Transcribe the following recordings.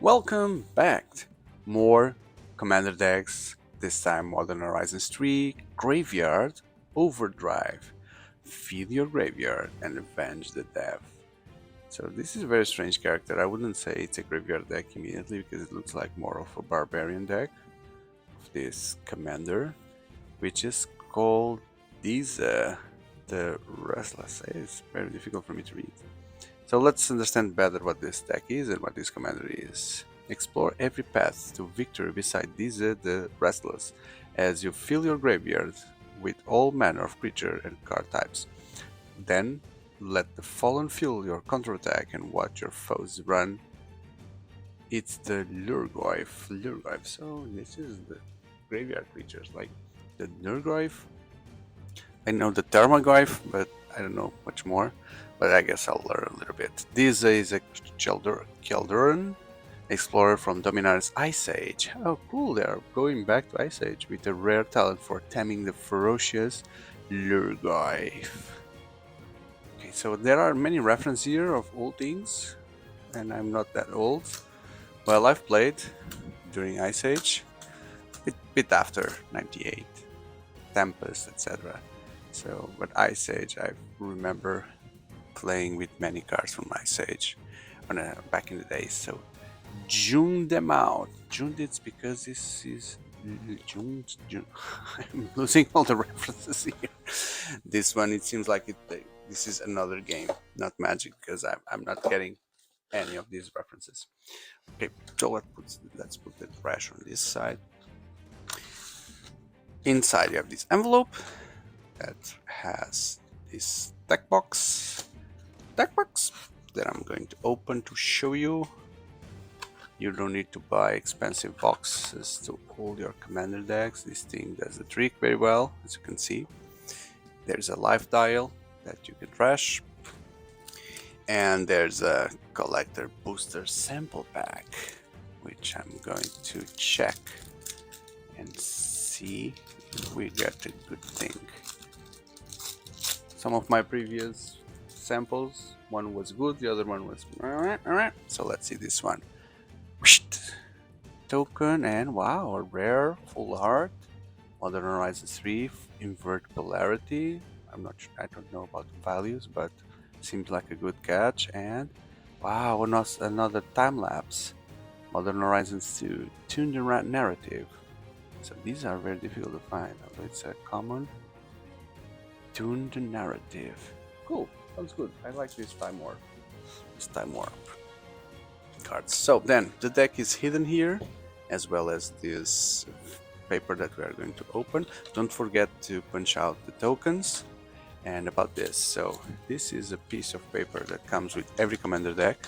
Welcome back! More Commander decks, this time Modern Horizons 3, Graveyard Overdrive. Feed your graveyard and avenge the death. So this is a very strange character. I wouldn't say it's a graveyard deck immediately because it looks like more of a barbarian deck of this commander, which is called Disa, the Restless. It's very difficult for me to read. So let's understand better what this deck is and what this commander is. Explore every path to victory beside Disa the Restless as you fill your graveyard with all manner of creature and card types. Then let the Fallen fuel your counterattack and watch your foes run. It's the Lurgoyf. So this is the graveyard creatures like the Lurgoyf. I know the Thermogryph, but I don't know much more. But I guess I'll learn a little bit. This is a Kelduran explorer from Dominaria's Ice Age. Oh, cool! They are going back to Ice Age with a rare talent for taming the ferocious Lurgoyf. Okay, so there are many references here of old things, and I'm not that old. Well, I've played during Ice Age, bit after 98, Tempest, etc. So, but Ice Age, I remember playing with many cards from Ice Age back in the days. So, June them out. June it's because this is June. I'm losing all the references here. This one, it seems like this is another game, not Magic, because I'm not getting any of these references. Okay, so let's put the trash on this side. Inside you have this envelope that has this deck box that I'm going to open to show you. You don't need to buy expensive boxes to hold your commander decks. This thing does the trick very well, as you can see. There's a life dial that you can trash, and there's a collector booster sample pack, which I'm going to check and see if we get a good thing. Some of my previous samples, one was good, the other one was so let's see this one. Token, and wow, a rare full art Modern Horizons 3 invert polarity. I don't know about the values, but seems like a good catch. And wow, another time lapse Modern Horizons 2 tuned the narrative. So these are very difficult to find, although it's a common. Tuned narrative. Cool, sounds good. I like this time warp. Cards. So then the deck is hidden here, as well as this paper that we are going to open. Don't forget to punch out the tokens. And about this, so this is a piece of paper that comes with every commander deck.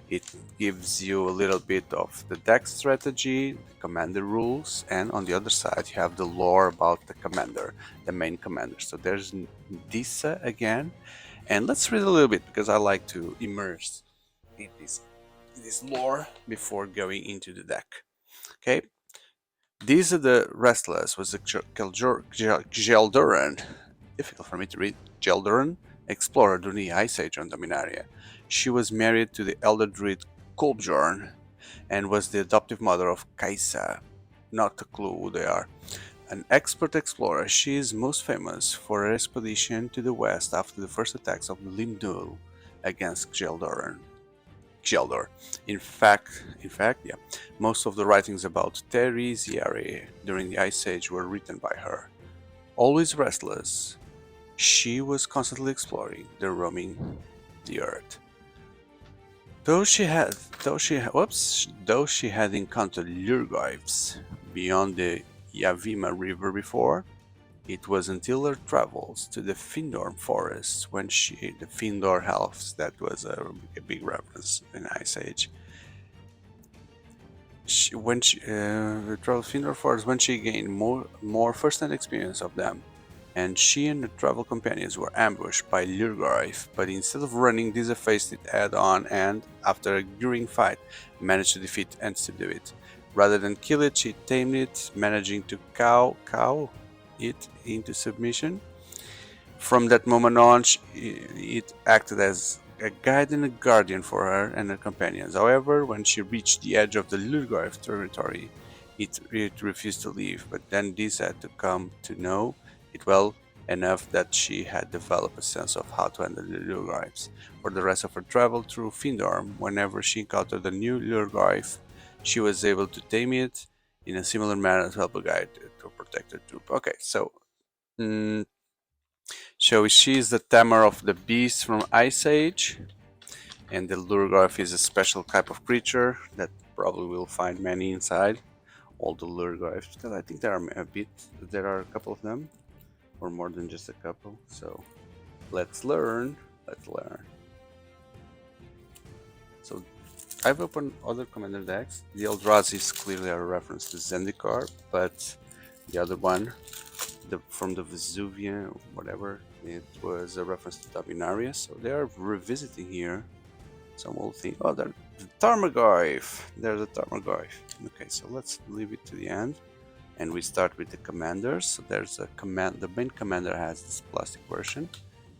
It gives you a little bit of the deck strategy, the commander rules, and on the other side you have the lore about the commander, the main commander. So there's Disa again, and let's read a little bit because I like to immerse in this lore before going into the deck. Okay, Disa the Restless was a Geldoran, difficult for me to read, Geldoran explorer during the Ice Age on Dominaria. She was married to the elder druid Kolbjorn and was the adoptive mother of Kaisa. Not a clue who they are. An expert explorer, she is most famous for her expedition to the west after the first attacks of Limdul against Geldor. In fact, yeah, most of the writings about Ziari during the Ice Age were written by her. Always restless, she was constantly exploring roaming the earth. Though she had encountered Lurgoyfs beyond the Yavima River before, it was until her travels to the Findorn forests when the Findor elves, that was a big reference in Ice Age. When she traveled Findor forests, when she gained more first-hand experience of them, and she and the travel companions were ambushed by Lurgoyf, but instead of running, Disa faced it head-on and, after a grueling fight, managed to defeat and subdue it. Rather than kill it, she tamed it, managing to cow it into submission. From that moment on, it acted as a guide and a guardian for her and her companions. However, when she reached the edge of the Lurgoyf territory, it refused to leave, but then Disa had to come to know it well enough that she had developed a sense of how to handle the Lurgoyfs. For the rest of her travel through Findorm, whenever she encountered a new Lurgoyf, she was able to tame it in a similar manner to help a guide to protect her troop. Okay, mm, so she is the tamer of the beast from Ice Age, and the Lurgoyf is a special type of creature that probably will find many inside. All the Lurgoyfs, because I think there are a couple of them, or more than just a couple. So let's learn. So I've opened other commander decks. The Eldrazi is clearly a reference to Zendikar, but the other one, from the Vesuvian, whatever, it was a reference to Dominaria. So they are revisiting here some old thing. Oh, the Tarmogoyf. There's a Tarmogoyf. Okay, so let's leave it to the end, and we start with the commanders. So there's a command. The main commander has this plastic version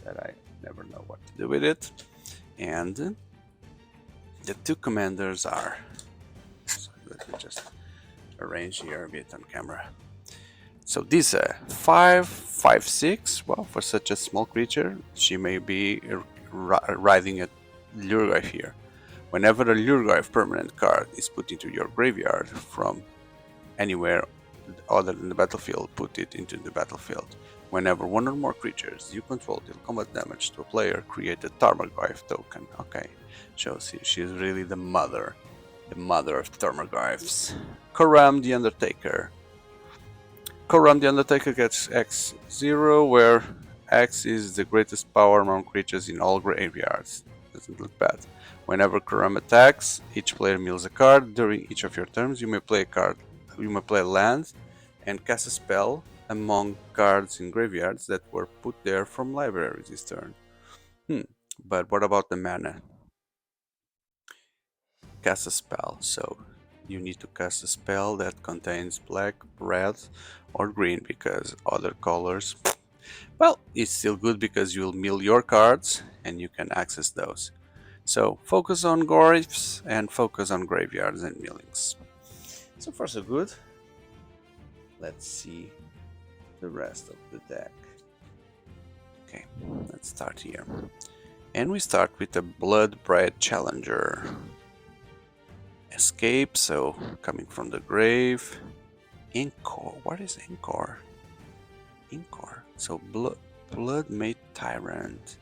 that I never know what to do with it, and the two commanders are. So let me just arrange here a bit on camera. So Disa, 5/6. Well, for such a small creature, she may be riding a Lurgoyf here. Whenever a Lurgoyf permanent card is put into your graveyard from anywhere other than the battlefield, put it into the battlefield. Whenever one or more creatures you control deal combat damage to a player, create a Tarmogoyf token. Okay, shows she's really the mother of Tarmogoyfs. Koram the Undertaker. Koram the Undertaker gets X0, where X is the greatest power among creatures in all graveyards. Doesn't look bad. Whenever Koram attacks, each player mills a card. During each of your turns, you may play a card. You may play a land and cast a spell among cards in graveyards that were put there from libraries this turn. But what about the mana? Cast a spell. So you need to cast a spell that contains black, red, or green, because other colors, well, it's still good because you'll mill your cards and you can access those. So focus on Goyfs and focus on graveyards and millings. So far so good. Let's see the rest of the deck. Okay, let's start here. And we start with the Bloodbred Challenger. Escape, so coming from the grave. Encore, what is Encore? Encore, so Blood-Made Tyrant.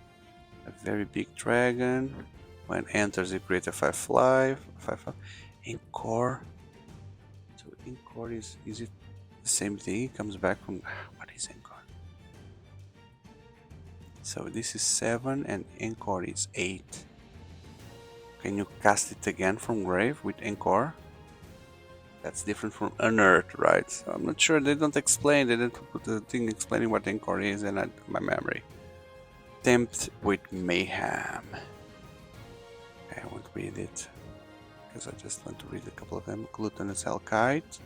A very big dragon. When enters, you create a 5/5. Encore. So Encore is it the same thing? It comes back from, what is Encore? So this is 7 and Encore is 8. Can you cast it again from grave with Encore? That's different from Unearth, right? So I'm not sure. They don't explain. They didn't put the thing explaining what Encore is in my memory. Tempt with Mayhem. Okay, I won't read it because I just want to read a couple of them. Glutinous Alkite.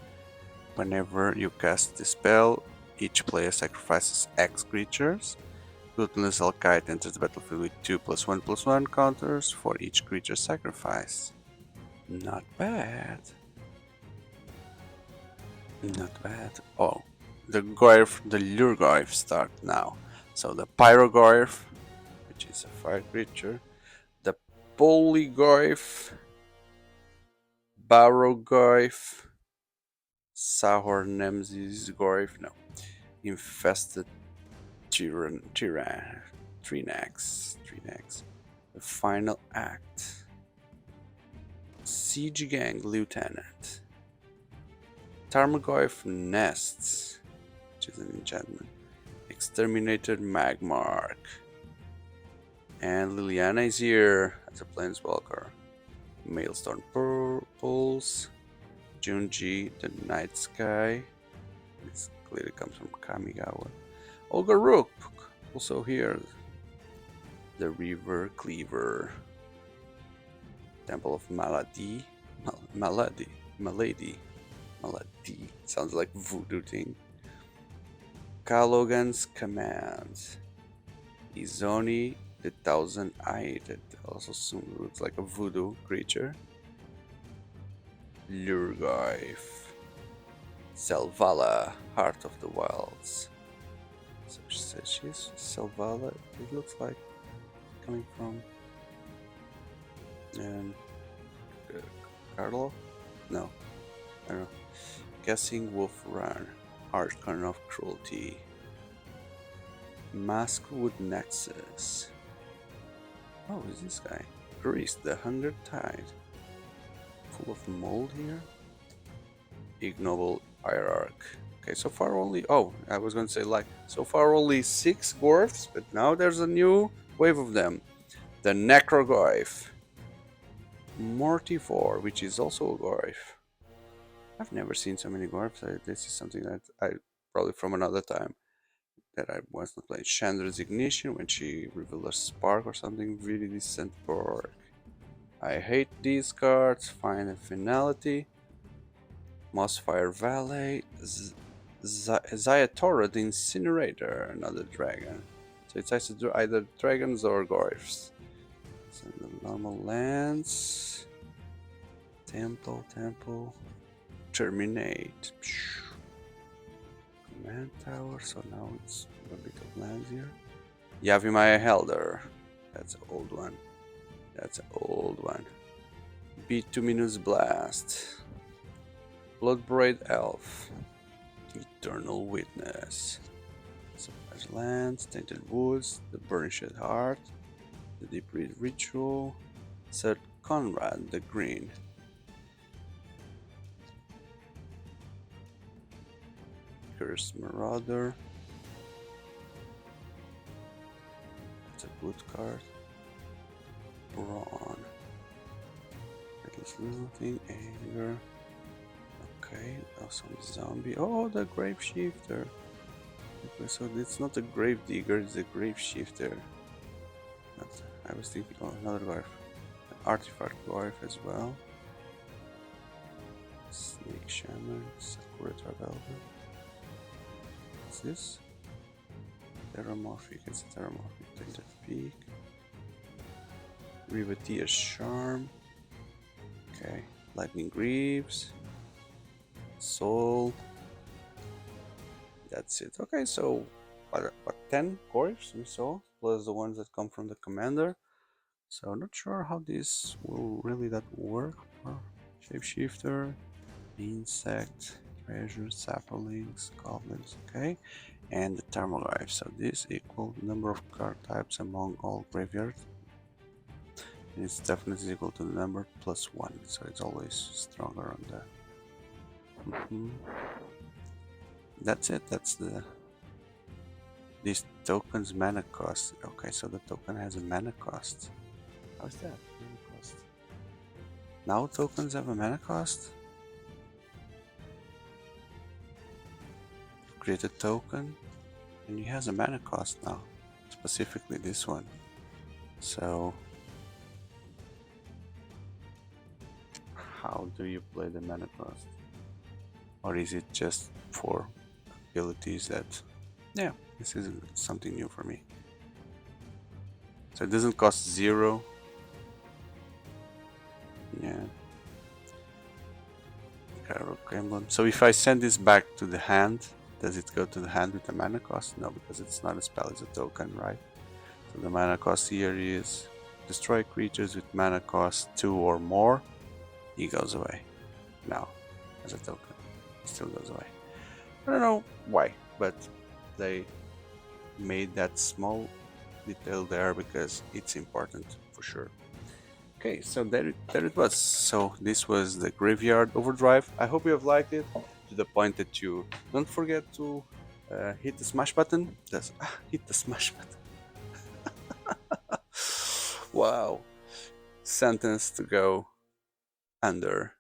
Whenever you cast the spell, each player sacrifices X creatures. Glutinous Alkite enters the battlefield with 2+1/+1 counters for each creature sacrifice. Not bad. Not bad. Oh, the Lurgoyf start now. So the Pyrogoyf, which is a fire creature, the Polygoyf, Barogoyf, Sahor Nemesis Goyf, no, Infested Trinax, the Final Act, Siege Gang Lieutenant, Tarmogoyf Nests, which is an enchantment, Exterminated Magmark, and Liliana is here as a Planeswalker, Maelstone Pulse, Junji the Night Sky, this clearly comes from Kamigawa, Olga Rook, also here, the River Cleaver, Temple of Malady, sounds like voodoo thing. Kalogan's Command, Izoni The Thousand-Eyed, that also looks like a voodoo creature. Lurgoyf. Selvala, Heart of the Wilds. So she says she's Selvala. It looks like coming from Carlo? No, I don't know. Guessing Wolf Run, Archon of Cruelty. Maskwood Nexus. Oh, is this guy? Grease, the Hunger Tide. Full of mold here. Ignoble Hierarch. Okay, so far only. Oh, I was going to say like. So far only 6 Gorfs, but now there's a new wave of them. The Necrogoyf. Mortivore, which is also a Gorf. I've never seen so many Gorfs. This is something that I probably from another time that I was not playing. Chandra's Ignition, when she revealed a spark or something. Really decent pork. I hate these cards. Final Finality. Mossfire Valet, Zayatora the Incinerator, another dragon. So it's either dragons or Gorfs. So the normal lands. Temple. Terminate. Command Tower, so now it's a bit of lands here. Yavimaya Helder. That's an old one. Bituminous Blast. Bloodbraid Elf. Eternal Witness. Surprise Lands, Tainted Woods, the Burnished Heart, the Deep Reed Ritual, Sir Conrad the Green. Cursed Marauder. That's a good card. Brawn. Reckless Looting, Anger. Okay, awesome zombie. Oh, the Grave Shifter. Okay, so it's not a Grave Digger, it's a Grave Shifter. I was thinking, oh, another Dwarf. An Artifact Dwarf as well. Snake Shaman, Sakura Velvet. What's this? Terramorphic, it's a Terramorphic. Tainted Peak. Rivetier's Charm. Okay, Lightning Greaves. Soul. That's it. Okay, so what 10 Gorfs we saw, plus the ones that come from the commander. So not sure how this will really work. Shapeshifter, insect, treasure, saplings, goblins. Okay, and the Thermoglyph. So this equal number of card types among all graveyards. And it's definitely equal to the number plus 1, so it's always stronger on the. That's it. That's these tokens mana cost. Okay, so the token has a mana cost. How's that? Mana cost. Now tokens have a mana cost. Create a token, and it has a mana cost now. Specifically this one. So how do you play the mana cost? Or is it just for abilities that... Yeah, this is something new for me. So it doesn't cost 0. Yeah. Hierarch Emblem. So if I send this back to the hand, does it go to the hand with the mana cost? No, because it's not a spell, it's a token, right? So the mana cost here is destroy creatures with mana cost 2 or more. He goes away. Now, as a token. Still goes away. I don't know why, but they made that small detail there because it's important for sure. Okay, so there it was. So this was the Graveyard Overdrive. I hope you have liked it to the point that you don't forget to hit the smash button. Hit the smash button. Wow. Sentence to go under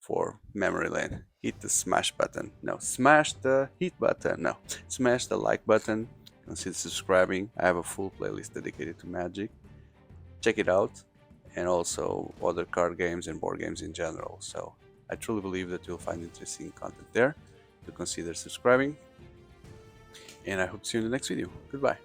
for memory lane. Hit the smash button. No, smash the hit button. No, smash the like button. Consider subscribing. I have a full playlist dedicated to Magic. Check it out. And also other card games and board games in general. So I truly believe that you'll find interesting content there. To consider subscribing. And I hope to see you in the next video. Goodbye.